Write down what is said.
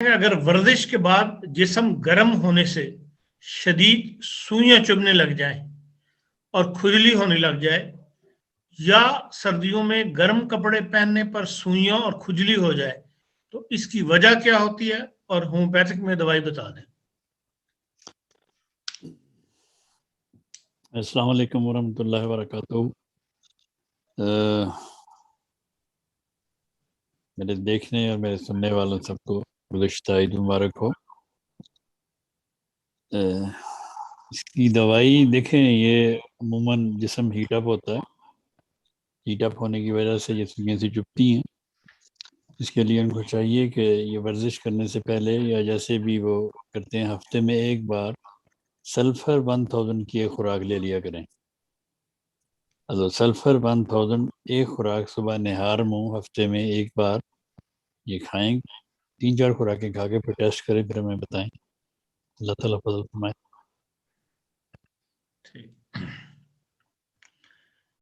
اگر ورزش کے بعد جسم گرم ہونے سے شدید سوئیاں چبھنے لگ جائیں اور کھجلی ہونے لگ جائے، یا سردیوں میں گرم کپڑے پہننے پر سوئیاں اور کھجلی ہو جائے، تو اس کی وجہ کیا ہوتی ہے اور ہومیوپیتھک میں دوائی بتا دیں۔ السلام علیکم ورحمۃ اللہ وبرکاتہ۔ میرے دیکھنے اور میرے سننے والوں سب کو گزشتہ عید مبارک ہو۔ اس کی دوائی دیکھیں، یہ عموماً جسم ہیٹ اپ ہوتا ہے، ہیٹ اپ ہونے کی وجہ سے یہ سوئیاں سی چبھتی ہیں۔ اس کے لیے ان کو چاہیے کہ یہ ورزش کرنے سے پہلے یا جیسے بھی وہ کرتے ہیں، ہفتے میں ایک بار سلفر 1000 کی ایک خوراک لے لیا کریں۔ سلفر 1000 ایک خوراک صبح نہار منہ ہفتے میں ایک بار یہ کھائیں۔ 3-4 خوراکیں کھا کے پھر ٹیسٹ کریں، پھر ہمیں بتائیں۔ اللہ تعالیٰ فضل فرمائے۔ ٹھیک۔